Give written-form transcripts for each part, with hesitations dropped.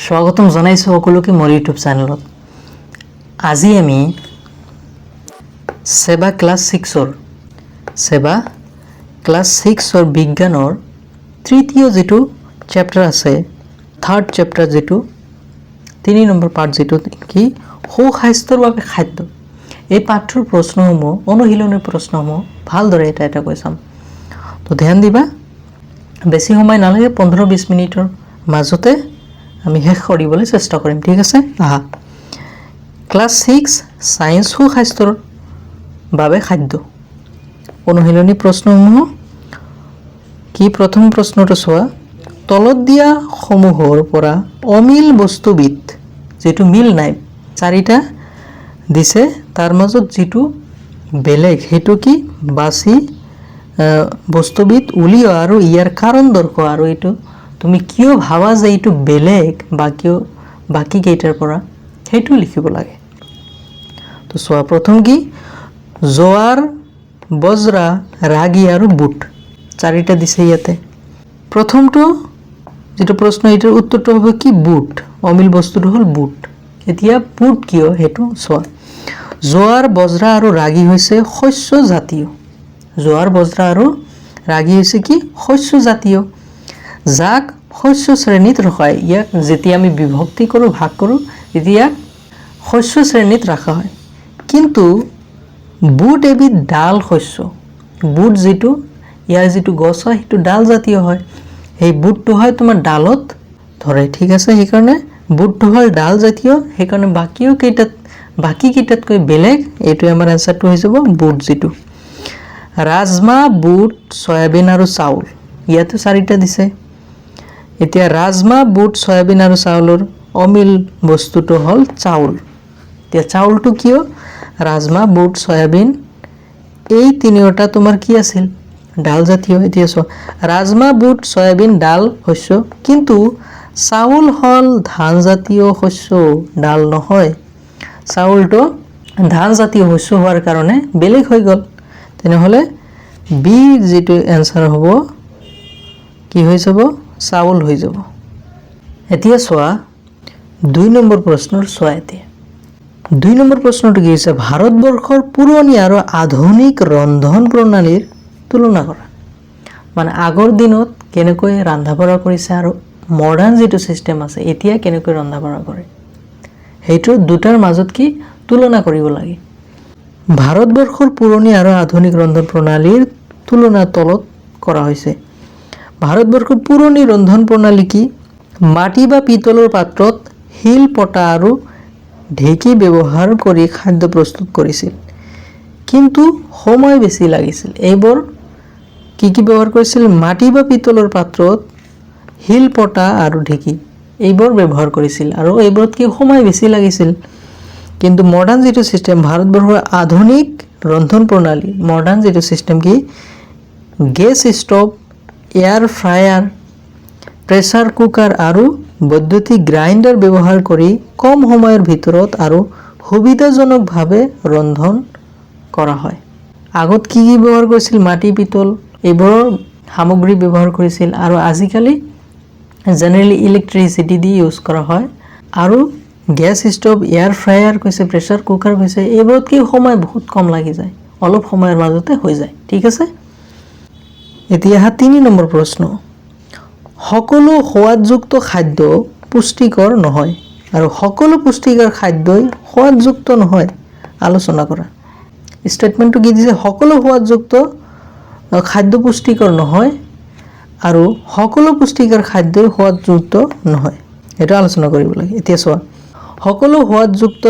স্বাগতম জনাইছোঁ সকলোকে মোৰ ইউটিউব চেনেলত। আজি আমি সেবা ক্লাছ 6ৰ বিজ্ঞানৰ তৃতীয় যেটো চেপ্টাৰ আছে, থাৰ্ড চেপ্টাৰ যেটো 3 নম্বৰ পাৰ্ট যেটো কি সুস্বাস্থ্যৰ বাবে খাদ্য, এই পাঠৰ প্ৰশ্নসমূহ অনুশীলনৰ প্ৰশ্নসমূহ ভালদৰে এটা কৈ চাম। তো ধ্যান দিবা, বেছি সময় নালাগে, 15-20 মিনিটৰ মাজতে আমি শেষ কৰিবলৈ চেষ্টা কৰিম, ঠিক আছে? আহা, ক্লাছ 6 সায়েন্স সুস্বাস্থ্যৰ বাবে খাদ্য অনুশীলনী প্ৰশ্নসমূহ কি। প্ৰথম প্ৰশ্নটো চোৱা, তলত দিয়া সমূহৰ পৰা অমিল বস্তুবিধ যেটো মিল নাই, 4টা দিছে, তাৰ মাজত যেটো বেলেগ হেতু কি বাছি বস্তুবিধ উলিওৱা আৰু ইয়াৰ কাৰণ দৰ্শোৱা, আৰু এইটো তুমি কিয় ভাবা যে এইটো বেলেগ বাকি কেইটাৰ পৰা হেতু লিখিব লাগে। তো চোৱা, প্ৰথম কি জোৱাৰ, বজৰা, ৰাগি আৰু বুট, 4টা দিছে ইয়াতে। প্ৰথমটো যেটো প্ৰশ্ন, এটাৰ উত্তৰটো হ'ব কি বুট, অমিল বস্তুটো হ'ল বুট। এতিয়া বুট কিয় হেতু চোৱা, জোৱাৰ, বজৰা আৰু ৰাগি হৈছে শস্য জাতীয়, জোৱাৰ, বজৰা আৰু ৰাগি হৈছে কি শস্য জাতীয়, যাক শস্য শ্ৰেণীত ৰখায়। ইয়াক যেতিয়া আমি বিভক্তি কৰোঁ, ভাগ কৰোঁ, তেতিয়া শস্য শ্ৰেণীত ৰাখা হয়। কিন্তু বুট এবিধ ডাল শস্য, বুট যেটো ইয়াৰ যেটো গছ হয় সেইটো ডাল জাতীয় হয়, সেই বুটটো হয় তোমাৰ ডালত ধৰে, ঠিক আছে? সেইকাৰণে বুটটো হ'ল ডাল জাতীয়, সেইকাৰণে বাকি কেইটাতকৈ বেলেগ, এইটো আমাৰ এনসাৰটো হৈ যাব বুট যেটো। ৰাজমা, বুট, সয়াবিন আৰু চাউল, ইয়াতো 4টা দিছে। এতিয়া ৰাজমা, বুট, সয়াবিন আৰু চাউলৰ অমিল বস্তুটো হ'ল চাউল। এতিয়া চাউলটো কিয়, ৰাজমা, বুট, সয়াবিন এই তিনিওটা তোমাৰ কি আছিল ডাল জাতীয়। এতিয়া চোৱা, ৰাজমা, বুট, সয়াবিন ডাল শস্য, কিন্তু চাউল হ'ল ধান জাতীয় শস্য, ডাল নহয়। চাউলটো ধান জাতীয় শস্য হোৱাৰ কাৰণে বেলেগ হৈ গ'ল। তেনেহ'লে বি যেটো এনসাৰ হ'ব কি হৈ যাব, চাউল হৈ যাব। এতিয়া চোৱা 2 নম্বৰ প্ৰশ্নৰ চোৱা, এতিয়া 2 নম্বৰ প্ৰশ্নটো কি হৈছে, ভাৰতবৰ্ষৰ পুৰণি আৰু আধুনিক ৰন্ধন প্ৰণালীৰ তুলনা কৰা। মানে আগৰ দিনত কেনেকৈ ৰন্ধা বঢ়া কৰিছে আৰু মডাৰ্ণ যেটো সিস্টেম আছে এতিয়া কেনেকৈ ৰন্ধা বঢ়া কৰে, সেইটো দুটাৰ মাজত কি তুলনা কৰিব লাগে। ভাৰতবৰ্ষৰ পুৰণি আৰু আধুনিক ৰন্ধন প্ৰণালীৰ তুলনা তলত কৰা হৈছে। ভাৰতবৰ্ষৰ পুৰণি ৰন্ধন প্ৰণালী কি, মাটি বা পিতলৰ পাত্ৰত শিল, পটা আৰু ঢেঁকী ব্যৱহাৰ কৰি খাদ্য প্ৰস্তুত কৰিছিল, কিন্তু সময় বেছি লাগিছিল। এইবোৰ কি ব্যৱহাৰ কৰিছিল, মাটি বা পিতলৰ পাত্ৰত শিল, পটা আৰু ঢেঁকী এইবোৰ ব্যৱহাৰ কৰিছিল, আৰু এইবোৰত কি সময় বেছি লাগিছিল। কিন্তু মডাৰ্ণ যেটো সিস্টেম, ভাৰতবৰ্ষৰ আধুনিক ৰন্ধন প্ৰণালী মডাৰ্ণ যেটো সিস্টেম কি gas stove, air fryer, pressure cooker আৰু বৈদ্যুতিক গ্ৰাইণ্ডাৰ ব্যৱহাৰ কৰি কম সময়ৰ ভিতৰত আৰু সুবিধাজনকভাৱে ৰন্ধন কৰা হয়। আগত কি ব্যৱহাৰ কৰিছিল, মাটি, পিতল এইবোৰৰ সামগ্ৰী ব্যৱহাৰ কৰিছিল, আৰু আজিকালি জেনেৰেলি ইলেক্ট্ৰিচিটি দি ইউজ কৰা হয়। আৰু গেছ ষ্টভ, এয়াৰ ফ্ৰায়াৰ কৈছে, প্ৰেছাৰ কুকাৰ কৈছে, এইবোৰত কি সময় বহুত কম লাগি যায়, অলপ সময়ৰ মাজতে হৈ যায়, ঠিক আছে? এতিয়া 3 নম্বৰ প্ৰশ্ন, সকলো সোৱাদযুক্ত খাদ্য পুষ্টিকৰ নহয় আৰু সকলো পুষ্টিকৰ খাদ্যই সোৱাদযুক্ত নহয়, আলোচনা কৰা। ষ্টেটমেন্টটো কি দিছে, সকলো সোৱাদযুক্ত খাদ্য পুষ্টিকৰ নহয় আৰু সকলো পুষ্টিকৰ খাদ্যই সোৱাদযুক্ত নহয়, এটা আলোচনা কৰিব লাগে। এতিয়া চোৱা, সকলো সোৱাদযুক্ত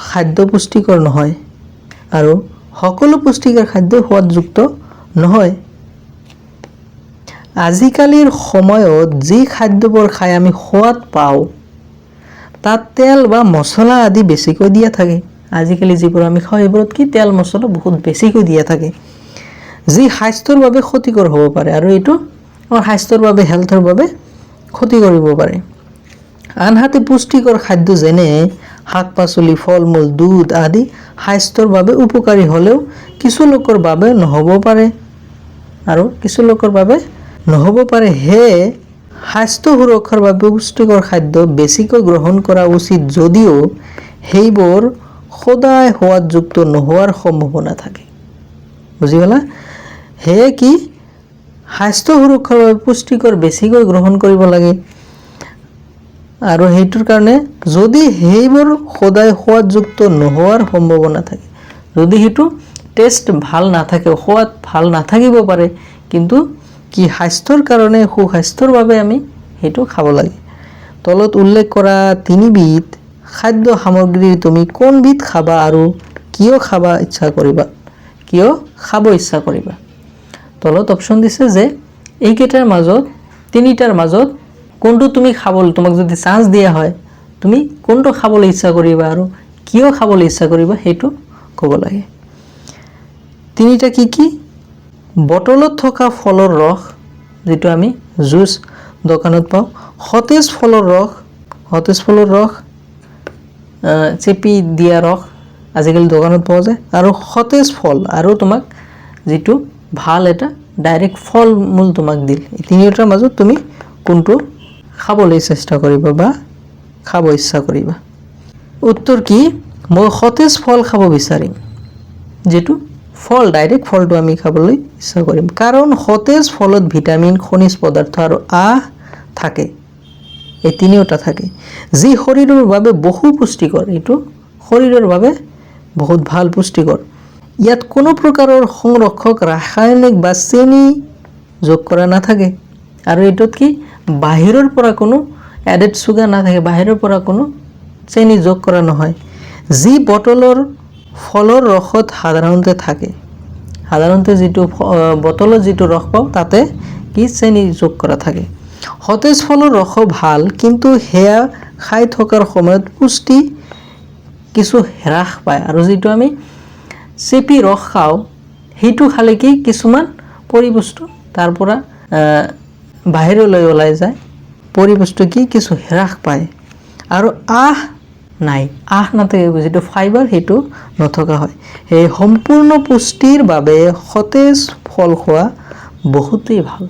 খাদ্য পুষ্টিকৰ নহয় আৰু সকলো পুষ্টিকৰ খাদ্য সোৱাদযুক্ত নহয়। আজিকালিৰ সময়ত যি খাদ্যবোৰ খাই আমি সোৱাদ পাওঁ তাত তেল বা মছলা আদি বেছিকৈ দিয়া থাকে। আজিকালি যিবোৰ আমি খাওঁ এইবোৰত কি তেল মছলা বহুত বেছিকৈ দিয়া থাকে, যি স্বাস্থ্যৰ বাবে ক্ষতিকৰ হ'ব পাৰে, আৰু এইটো আমাৰ স্বাস্থ্যৰ বাবে হেলথৰ বাবে ক্ষতি কৰিব পাৰে। আনহাতে পুষ্টিকৰ খাদ্য যেনে শাক-পাচলি, ফল-মূল, দুধ আদি স্বাস্থ্যৰ বাবে উপকাৰী হ'লেও কিছু লোকৰ বাবে নহ'ব পাৰে, আৰু কিছু লোকৰ বাবে নহ'ব পাৰে। হে স্বাস্থ্য সুৰক্ষাৰ বাবে পুষ্টিকৰ খাদ্য বেছিকৈ গ্ৰহণ কৰা উচিত যদিও সেইবোৰ সদায় সোৱাদযুক্ত নোহোৱাৰ সম্ভাৱনা থাকে। বুজি পালা? সেয়ে কি স্বাস্থ্য সুৰক্ষাৰ বাবে পুষ্টিকৰ বেছিকৈ গ্ৰহণ কৰিব লাগে আৰু সেইটোৰ কাৰণে যদি সেইবোৰ সদায় সোৱাদযুক্ত নোহোৱাৰ সম্ভাৱনা থাকে, যদি সেইটো টেষ্ট ভাল নাথাকে, সোৱাদ ভাল নাথাকিব পাৰে, কিন্তু কি স্বাস্থ্যৰ কাৰণে সুস্বাস্থ্যৰ বাবে আমি সেইটো খাব লাগে। তলত উল্লেখ কৰা 3বিধ খাদ্য সামগ্ৰীৰ তুমি কোনবিধ খাবা আৰু কিয় খাব ইচ্ছা কৰিবা? তলত অপশ্যন দিছে যে এইকেইটাৰ মাজত 3টাৰ মাজত কোনটো তুমি খাবলৈ, তোমাক যদি চান্স দিয়া হয় তুমি কোনটো খাবলৈ ইচ্ছা কৰিবা আৰু কিয় খাবলৈ ইচ্ছা কৰিবা সেইটো ক'ব লাগে। 3টা কি? বটলত থকা ফলৰ ৰস, যেটো আমি জুচ দোকানত পাওঁ, সতেজ ফলৰ ৰস, চেপি দিয়া ৰস আজিকালি দোকানত পোৱা যায়, আৰু সতেজ ফল, আৰু তোমাক যেটো ভাল এটা ডাইৰেক্ট ফল মূল তোমাক দিল। এই 3টাৰ মাজত তুমি কোনটো খাবলৈ চেষ্টা কৰিবা বা খাব ইচ্ছা কৰিবা? উত্তৰ কি? মই সতেজ ফল খাব বিচাৰিম, যেটো ফল ডাইৰেক্ট ফলটো আমি খাবলৈ ইচ্ছা কৰিম, কাৰণ সতেজ ফলত ভিটামিন, খনিজ পদাৰ্থ আৰু আঁহ থাকে, এই 3টা থাকে, যি শৰীৰৰ বাবে বহু পুষ্টিকৰ। এইটো শৰীৰৰ বাবে বহুত ভাল পুষ্টিকৰ। ইয়াত কোনো প্ৰকাৰৰ সংৰক্ষক, ৰাসায়নিক বা চেনি যোগ কৰা নাথাকে, আৰু এইটোত কি বাহিৰৰ পৰা কোনো এডেড সুগাৰ নাথাকে, বাহিৰৰ পৰা কোনো চেনি যোগ কৰা নহয়, যি বটলৰ ফলৰ ৰসত সাধাৰণতে থাকে। সাধাৰণতে যেটো বটলত যেটো ৰস পাওঁ তাতে কি চেনি যোগ কৰা থাকে। সতেজ ফলৰ ৰস ভাল, কিন্তু সেয়া খাই থকাৰ সময়ত পুষ্টি কিছু হ্ৰাস পায়, আৰু যেটো আমি চেপি ৰস খাওঁ সেইটো খালে কি কিছুমান পৰিবস্তু তাৰ পৰা বাহিৰলৈ ওলাই যায়, পৰিবস্তু কি কিছু হ্ৰাস পায়, আৰু আঁহ নাথাকে, যেটো ফাইবাৰ সেইটো নথকা হয়। এই সম্পূৰ্ণ পুষ্টিৰ বাবে সতেজ ফল খোৱা বহুতেই ভাল,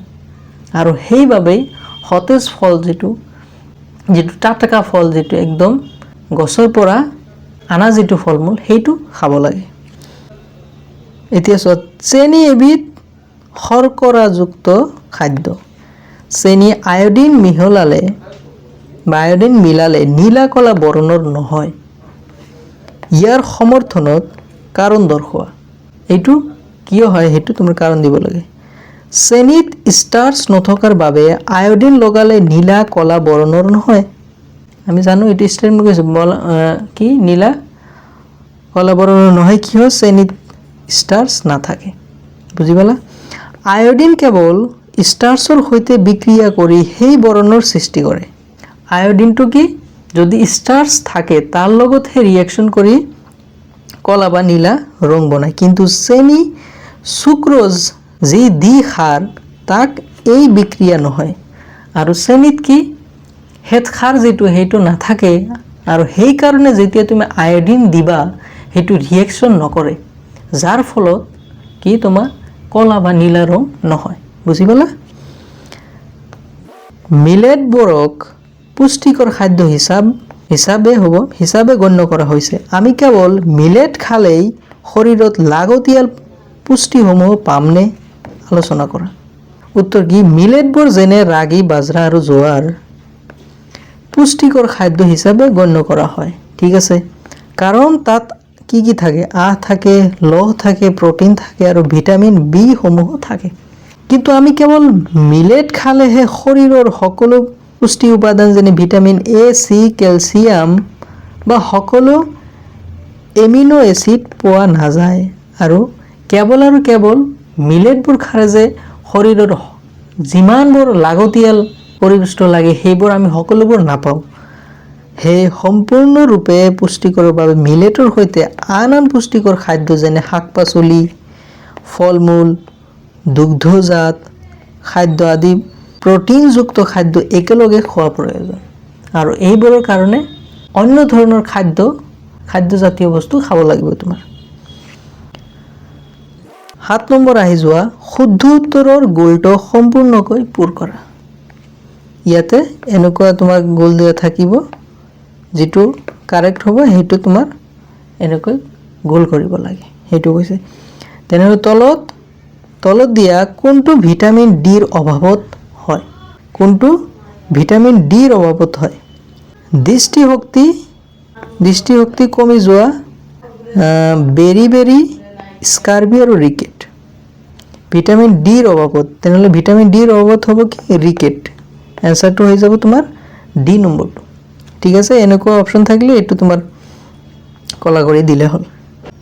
আৰু সেইবাবেই সতেজ ফল যেটো টাটকা ফল, যেটো একদম গছৰ পৰা আনা যেটো ফল মূল, সেইটো খাব লাগে। এতিয়া চেনি এবিধ শৰ্কৰাযুক্ত খাদ্য। চেনি আয়োডিন মিলালে নীলা কলা বৰণৰ নহয়। ইয়াৰ সমৰ্থনত কাৰণ দৰ্শোৱা। এইটো কিয় হয় সেইটো তুমি কাৰণ দিব লাগে। চেনিত ষ্টাৰ্চ নথকাৰ বাবে আয়োডিন লগালে নীলা কলা বৰণৰ নহয়। আমি জানো এইটো ষ্টেটমেন্ট কৈছো কি নীলা কলা বৰণৰ নহয়, কিয় চেনিত ষ্টাৰ্চ নাথাকে। বুজি পালা? আয়োডিন কেৱল ষ্টাৰ্চৰ সৈতে বিক্ৰিয়া কৰি সেই বৰণৰ সৃষ্টি কৰে। আয়োডিনটো কি যদি ষ্টাৰ্চ থাকে তাৰ লগতহে ৰিয়েকশ্যন কৰি কলা বা নীলা ৰং বনায়, কিন্তু চেনি সুক্ৰোজ যি দ্বিক্ষাৰ তাক এই বিক্ৰিয়া নহয়, আৰু চেনিত কি হেতক্ষাৰ যেটো সেইটো নাথাকে, আৰু সেই কাৰণে যেতিয়া তুমি আয়োডিন দিবা সেইটো ৰিয়েকশ্যন নকৰে, যাৰ ফলত কি তোমাৰ কলা বা নীলা ৰং নহয়। বুজি পালা? মিলেটবোৰক পুষ্টিকৰ খাদ্য হিচাপে গণ্য কৰা হৈছে। আমি কেৱল মিলেট খালেই শৰীৰত লাগতিয়াল পুষ্টিসমূহ পামনে? আলোচনা কৰা। উত্তৰ কি? মিলেটবোৰ যেনে ৰাগি, বাজৰা আৰু জোৱাৰ পুষ্টিকৰ খাদ্য হিচাপে গণ্য কৰা হয়। ঠিক আছে, কাৰণ তাত কি থাকে? আঁহ থাকে, লৌহ থাকে, প্ৰটিন থাকে, আৰু ভিটামিন বি সমূহ থাকে। কিন্তু আমি কেৱল মিলেট খালেহে শৰীৰৰ সকলো পুষ্টি উপাদান যেনে ভিটামিন এ, চি, কেলচিয়াম বা সকলো এমিনো এচিড পোৱা নাযায়, আৰু কেৱল মিলেটবোৰ খালে যে শৰীৰৰ যিমানবোৰ লাগতিয়াল পৰিবস্তু লাগে সেইবোৰ আমি সকলোবোৰ নাপাওঁ। সেই সম্পূৰ্ণৰূপে পুষ্টিকৰ বাবে মিলেটৰ সৈতে আন পুষ্টিকৰ খাদ্য যেনে শাক-পাচলি, ফল-মূল, দুগ্ধজাত খাদ্য আদি প্ৰটিনযুক্ত খাদ্য একেলগে খোৱা প্ৰয়োজন, আৰু এইবোৰৰ কাৰণে অন্য ধৰণৰ খাদ্যজাতীয় বস্তু খাব লাগিব তোমাৰ। 7 নম্বৰ আহি যোৱা শুদ্ধ উত্তৰৰ গোলটো সম্পূৰ্ণকৈ পূৰ কৰা। ইয়াতে এনেকুৱা তোমাৰ গোল দিয়া থাকিব যেটো কাৰেক্ট হ'ব হেতু তোমাৰ এনেকৈ গোল কৰিব লাগে হেতু কৈছে তেনেহলে তলত দিয়া কোনটো ভিটামিন ডিৰ অভাৱত হয় কোনটো ভিটামিন ডিৰ অভাৱত হয় দৃষ্টিশক্তি কমি যোৱা বেৰি স্কাৰ্বি আৰু ৰিকেট ভিটামিন ডিৰ অভাৱত তেনেহলে ভিটামিন ডিৰ অভাৱত হ'ব কি ৰিকেট এনসাৰটো হৈ যাব তোমাৰ ডি নম্বৰটো ঠিক আছে এনেকুৱা অপচন থাকিলে এটো তোমাৰ কলা কৰি দিলে হল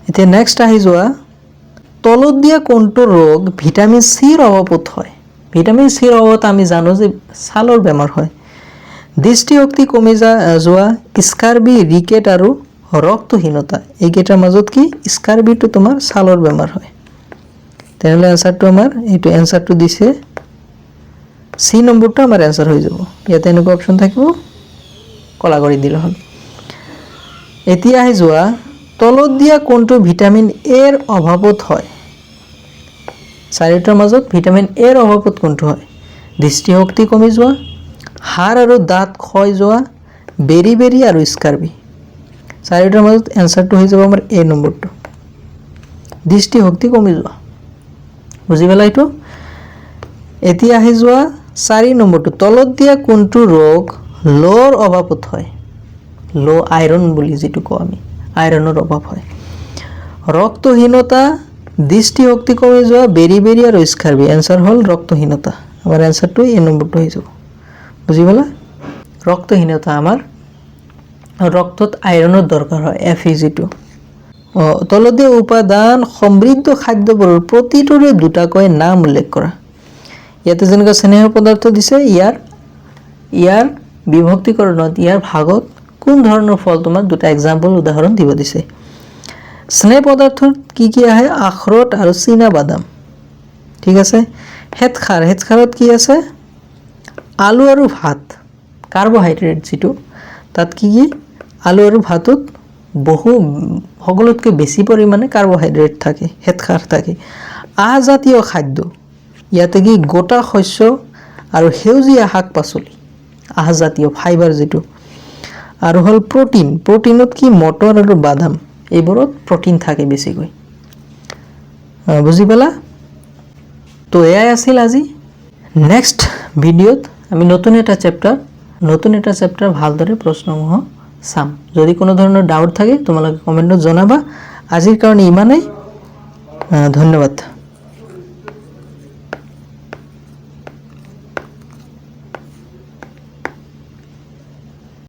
এতিয়া নেক্সট আহি যোৱা তলত দিয়া কোনটো ৰোগ ভিটামিন সিৰ অভাৱত হয় ভিটামিন সিৰ অভাৱত আমি জানো যে ছালৰ বেমাৰ হয় দৃষ্টিশক্তি কমি যোৱা স্কাৰ্বি ৰিকেট আৰু ৰক্তহীনতা এইকেইটাৰ মাজত কি স্কাৰ্বিটো তোমাৰ ছালৰ বেমাৰ হয় তেনেহলে এনসাৰটো আমাৰ এইটো এনসাৰটো দিছে সি নম্বৰটো আমাৰ এনসাৰ হৈ যাব ইয়াতে এনেকুৱা অপচন থাকিব কলা কৰি দিলে হল এতিয়া আহি যোৱা তলত দিয়া কোনটো ভিটামিন এৰ অভাৱত হয় চাৰিটাৰ মাজত ভিটামিন এৰ অভাৱত কোনটো হয় দৃষ্টিশক্তি কমি যোৱা হাড় আৰু দাঁত ক্ষয় যোৱা বেৰি আৰু স্কাৰ্বি চাৰিটাৰ মাজত এনসাৰটো হৈ যাব আমাৰ এ নম্বৰটো দৃষ্টিশক্তি কমি যোৱা বুজি পালা এইটো এতিয়া আহি যোৱা 4 নম্বৰটো তলত দিয়া কোনটো ৰোগ লোৰ অভাৱত হয় লো আইৰন বুলি যেটো কও আমি আইৰনৰ অভাৱ হয় ৰক্তহীনতা দৃষ্টিশক্তি কমি যোৱা বেৰি আৰু স্কাৰ্বি এনসাৰ হল ৰক্তহীনতা আমাৰ এনসাৰটো এ নম্বৰটো হৈ যাব বুজি পালা ৰক্তহীনতা আমাৰ ৰক্তত আইৰনৰ দৰকাৰ হয় এফি যেটো তলত দিয়া উপাদান সমৃদ্ধ খাদ্যবোৰৰ প্ৰতিটোৰে দুটাকৈ নাম উল্লেখ কৰা ইয়াতে যেনেকৈ স্নেহ পদাৰ্থ দিছে ইয়াৰ বিভক্তিকৰণত ইয়াৰ ভাগত কোন ধৰণৰ ফল তোমাৰ দুটা एग्जांपल উদাহৰণ দিব দিছে স্নেহ পদাৰ্থত কি আহে আখৰোট আৰু চীনা বাদাম ঠিক আছে হেতখাৰত কি আছে আলু আৰু ভাত কাৰ্বোহাইড্ৰেট যেটো তাত কি আলু আৰু ভাতত বহু সকলোতকৈ বেছি পৰিমাণে কাৰ্বোহাইড্ৰেট থাকে হেতখাৰ থাকে আজাতীয় খাদ্য ইয়াতে কি গোটা শস্য আৰু হেউজিয়া শাক-পাচলি আহাজাতীয় ফাইবাৰ যেটো আৰু হল প্ৰটিনত কি মটৰ আৰু বাদাম এইবোৰত প্ৰটিন থাকে বেছিকৈ বুজি পালা তো এয়াই আছিল আজি নেক্সট ভিডিওত আমি নতুন এটা চেপ্টাৰ ভালদৰে প্ৰশ্নসমূহ চাম যদি কোনো ধৰণৰ ডাউট থাকে তোমালোকে কমেন্টত জনাবা আজিৰ কাৰণে ইমানেই ধন্যবাদ